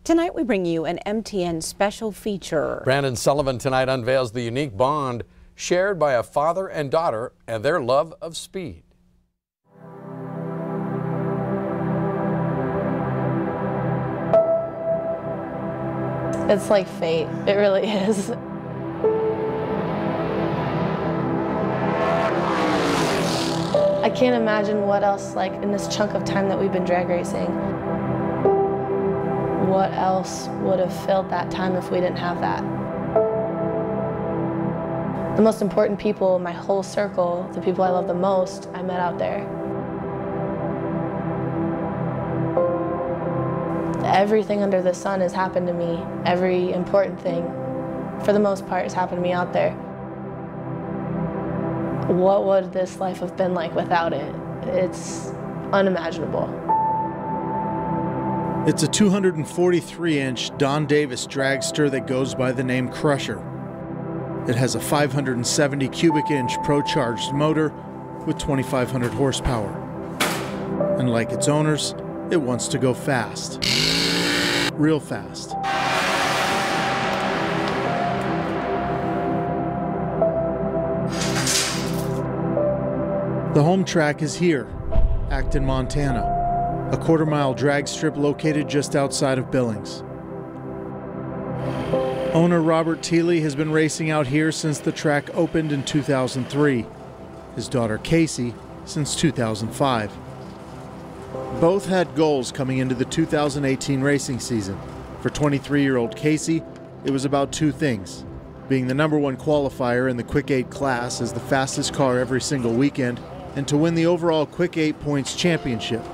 Tonight we bring you an MTN special feature. Brandon Sullivan tonight unveils the unique bond shared by a father and daughter and their love of speed. It's like fate. It really is. I can't imagine what else, like in this chunk of time that we've been drag racing, what else would have filled that time if we didn't have that. The most important people in my whole circle, the people I love the most, I met out there. Everything under the sun has happened to me. Every important thing, for the most part, has happened to me out there. What would this life have been like without it? It's unimaginable. It's a 243-inch Don Davis dragster that goes by the name Crusher. It has a 570 cubic inch pro-charged motor with 2,500 horsepower. And like its owners, it wants to go fast. Real fast. The home track is here, Acton, Montana, a quarter-mile drag strip located just outside of Billings. Owner Robert Tehle has been racing out here since the track opened in 2003. His daughter Casey since 2005. Both had goals coming into the 2018 racing season. For 23-year-old Casey, it was about two things: being the #1 qualifier in the Quick 8 class as the fastest car every single weekend, and to win the overall Quick 8 Points Championship,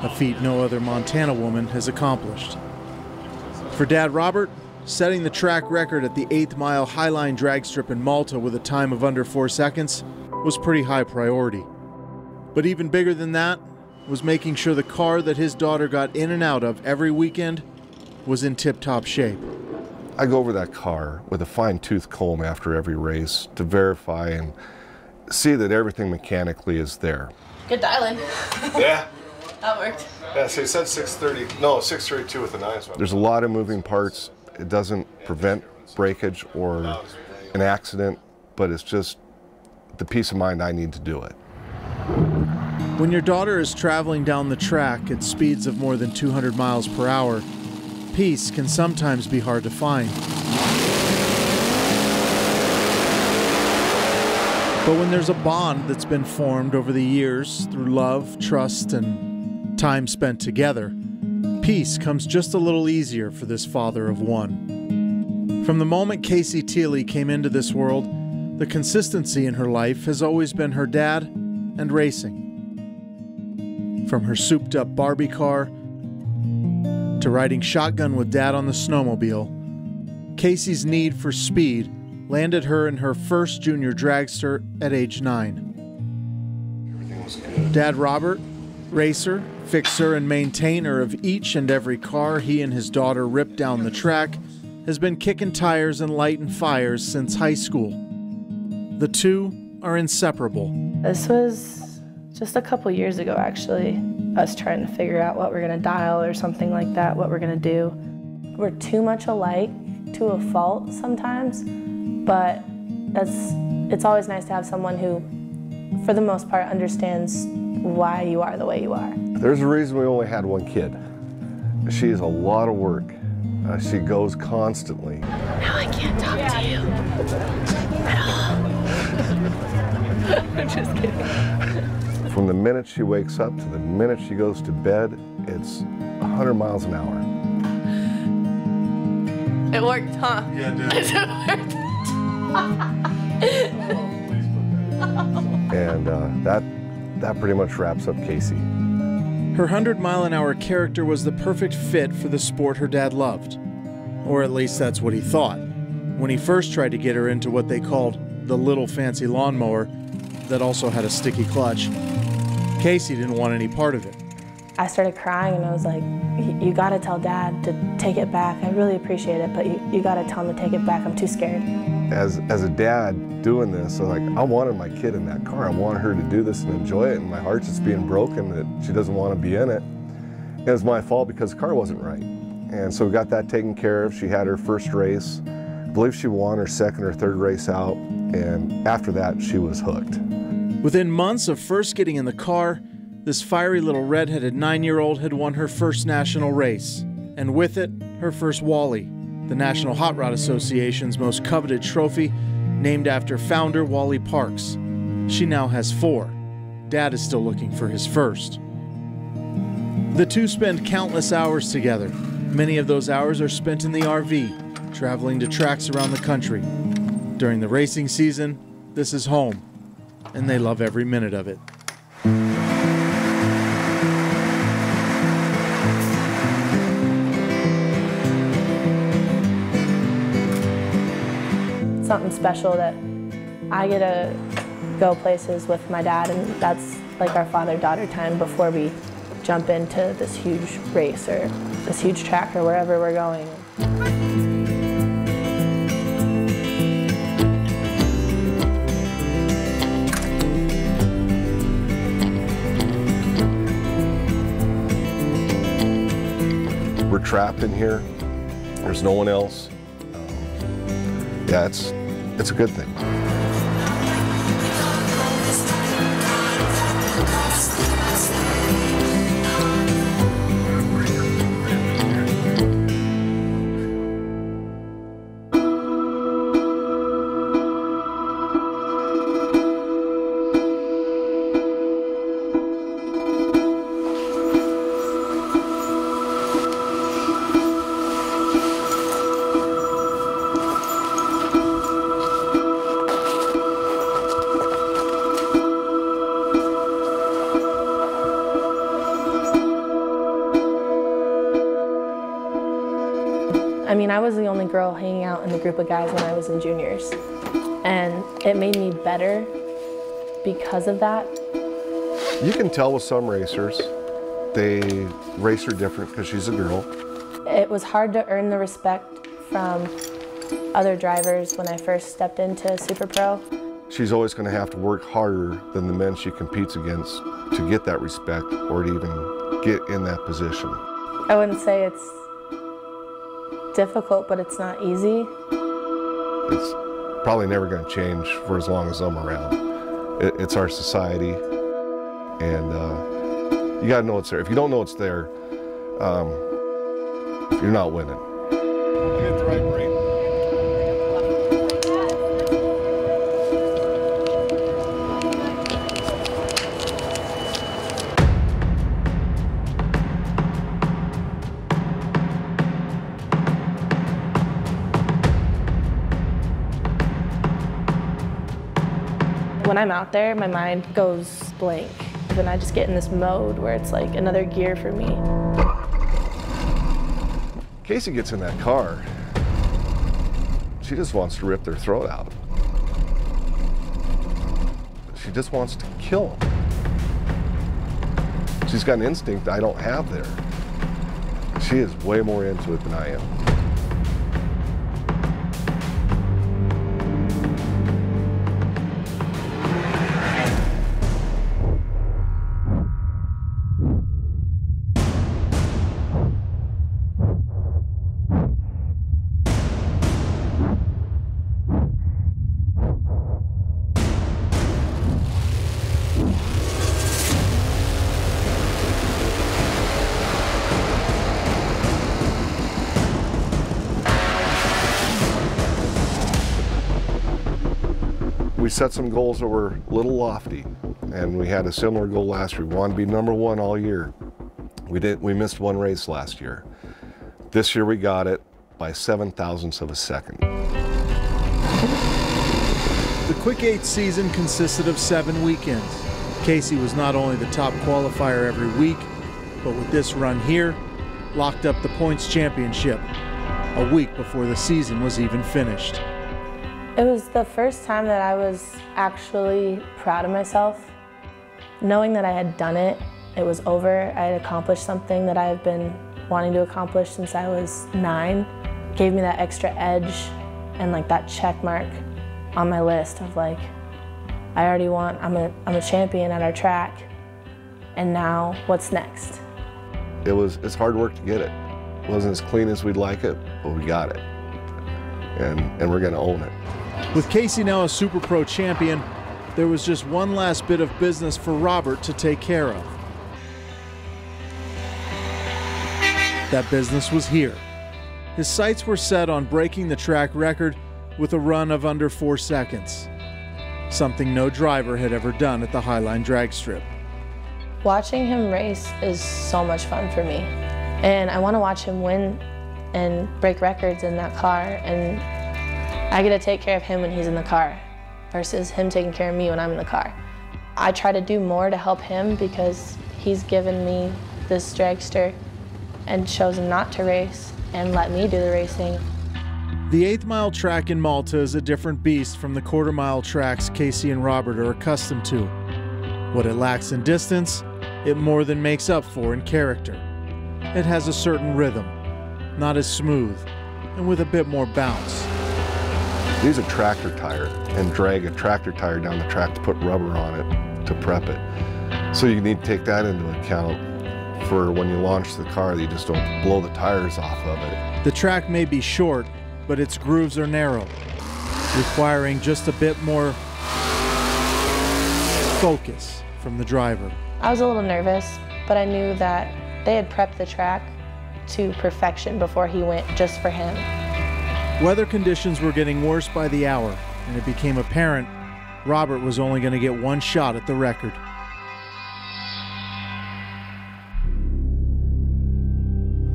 a feat no other Montana woman has accomplished. For Dad Robert, setting the track record at the 8th Mile Highline drag strip in Malta with a time of under 4 seconds was pretty high priority. But even bigger than that was making sure the car that his daughter got in and out of every weekend was in tip-top shape. I go over that car with a fine-tooth comb after every race to verify and see that everything mechanically is there. Good dialing. Yeah. That worked. Yeah, so you said 630, no, 632 with the 9. There's a lot of moving parts. It doesn't prevent breakage or an accident, but it's just the peace of mind I need to do it. When your daughter is traveling down the track at speeds of more than 200 miles per hour, peace can sometimes be hard to find. But when there's a bond that's been formed over the years through love, trust, and time spent together, peace comes just a little easier for this father of one. From the moment Casey Tehle came into this world, the consistency in her life has always been her dad and racing. From her souped-up Barbie car to riding shotgun with Dad on the snowmobile, Casey's need for speed landed her in her first junior dragster at age 9. Dad Robert, racer, fixer, and maintainer of each and every car he and his daughter ripped down the track, has been kicking tires and lighting fires since high school. The two are inseparable. This was just a couple years ago, actually, us trying to figure out what we're gonna dial or something like that, what we're gonna do. We're too much alike to a fault sometimes, but it's always nice to have someone who, for the most part, understands why you are the way you are. There's a reason we only had one kid. She is a lot of work. She goes constantly. Now I can't talk to you at all. I'm just kidding. From the minute she wakes up to the minute she goes to bed, it's 100 miles an hour. It worked, huh? Yeah, it did. It worked. And that pretty much wraps up Casey. Her 100-mile-an-hour character was the perfect fit for the sport her dad loved. Or at least that's what he thought, when he first tried to get her into what they called the little fancy lawnmower that also had a sticky clutch. Casey didn't want any part of it. I started crying and I was like, you gotta tell Dad to take it back. I really appreciate it, but you gotta tell him to take it back. I'm too scared. As a dad doing this, I wanted my kid in that car. I wanted her to do this and enjoy it, and my heart's just being broken that she doesn't want to be in it. It was my fault because the car wasn't right. And so we got that taken care of. She had her first race. I believe she won her second or third race out, and after that she was hooked. Within months of first getting in the car, this fiery little red-headed 9-year-old had won her first national race, and with it, her first Wally, the National Hot Rod Association's most coveted trophy, named after founder Wally Parks. She now has 4. Dad is still looking for his first. The two spend countless hours together. Many of those hours are spent in the RV, traveling to tracks around the country. During the racing season, this is home, and they love every minute of it. Something special that I get to go places with my dad, and that's like our father-daughter time before we jump into this huge race or this huge track or wherever we're going. We're trapped in here. There's no one else. Yeah, it's a good thing. I mean, I was the only girl hanging out in the group of guys when I was in juniors, and it made me better because of that. You can tell with some racers, they race her different because she's a girl. It was hard to earn the respect from other drivers when I first stepped into Super Pro. She's always going to have to work harder than the men she competes against to get that respect or to even get in that position. I wouldn't say it's difficult, but it's not easy. It's probably never going to change for as long as I'm around. It's our society, and you got to know it's there. If you don't know it's there, you're not winning. Hit the right brake. When I'm out there, my mind goes blank. Then I just get in this mode where it's like another gear for me. Casey gets in that car, she just wants to rip their throat out. She just wants to kill them. She's got an instinct I don't have there. She is way more into it than I am. We set some goals that were a little lofty, and we had a similar goal last year. We wanted to be #1 all year. We missed one race last year. This year we got it by 7/1000ths of a second. The Quick 8 season consisted of 7 weekends. Casey was not only the top qualifier every week, but with this run here, locked up the points championship a week before the season was even finished. It was the first time that I was actually proud of myself. Knowing that I had done it, it was over, I had accomplished something that I've been wanting to accomplish since I was 9. Gave me that extra edge and like that check mark on my list of like, I already won, I'm a champion at our track, and now what's next? It's hard work to get it. Wasn't as clean as we'd like it, but we got it. And we're going to own it. With Casey now a Super Pro champion, there was just one last bit of business for Robert to take care of. That business was here. His sights were set on breaking the track record with a run of under 4 seconds, something no driver had ever done at the Highline drag strip. Watching him race is so much fun for me, and I want to watch him win and break records in that car, and I get to take care of him when he's in the car versus him taking care of me when I'm in the car. I try to do more to help him because he's given me this dragster and chosen not to race and let me do the racing. The 8th mile track in Malta is a different beast from the quarter-mile tracks Casey and Robert are accustomed to. What it lacks in distance, it more than makes up for in character. It has a certain rhythm, not as smooth, and with a bit more bounce. Use a tractor tire and drag a tractor tire down the track to put rubber on it to prep it. So you need to take that into account for when you launch the car, that you just don't blow the tires off of it. The track may be short, but its grooves are narrow, requiring just a bit more focus from the driver. I was a little nervous, but I knew that they had prepped the track to perfection before he went, just for him. Weather conditions were getting worse by the hour, and it became apparent Robert was only going to get one shot at the record.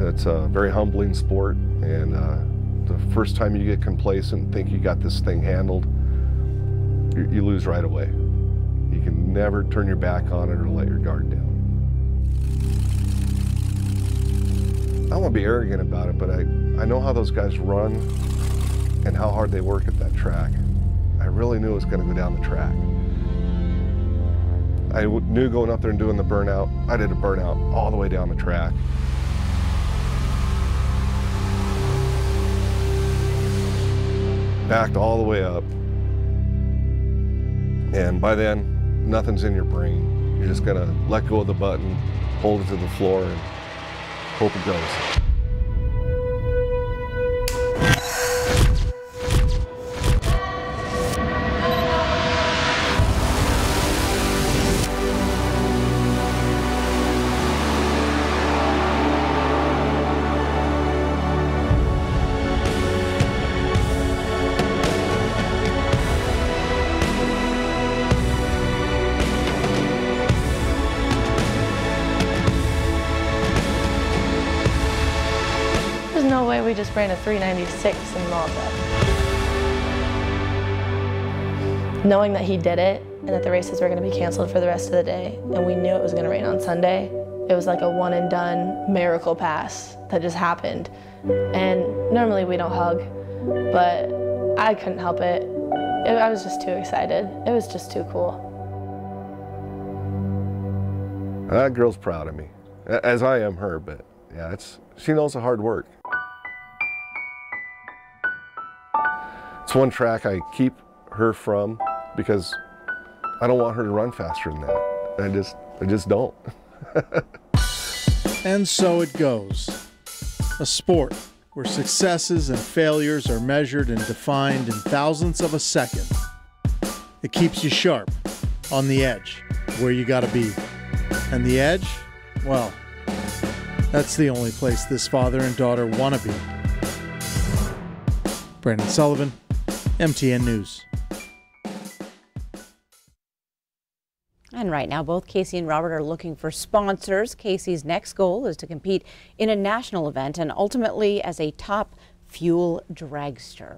It's a very humbling sport, and the first time you get complacent and think you got this thing handled, you lose right away. You can never turn your back on it or let your guard down. I don't want to be arrogant about it, but I know how those guys run and how hard they work at that track. I really knew it was going to go down the track. I knew going up there and doing the burnout, I did a burnout all the way down the track. Backed all the way up. And by then, nothing's in your brain. You're just gonna let go of the button, hold it to the floor, and hope it goes. There's no way we just ran a 396 in Malta. Knowing that he did it and that the races were going to be canceled for the rest of the day, and we knew it was going to rain on Sunday, it was like a one and done miracle pass that just happened. And normally we don't hug, but I couldn't help it. I was just too excited. It was just too cool. That girl's proud of me, as I am her, but yeah, she knows the hard work. It's one track I keep her from because I don't want her to run faster than that. I just don't. And so it goes. A sport where successes and failures are measured and defined in thousandths of a second. It keeps you sharp, on the edge, where you gotta be. And the edge, well, that's the only place this father and daughter wanna be. Brandon Sullivan, MTN News. And right now, both Casey and Robert are looking for sponsors. Casey's next goal is to compete in a national event and ultimately as a top fuel dragster.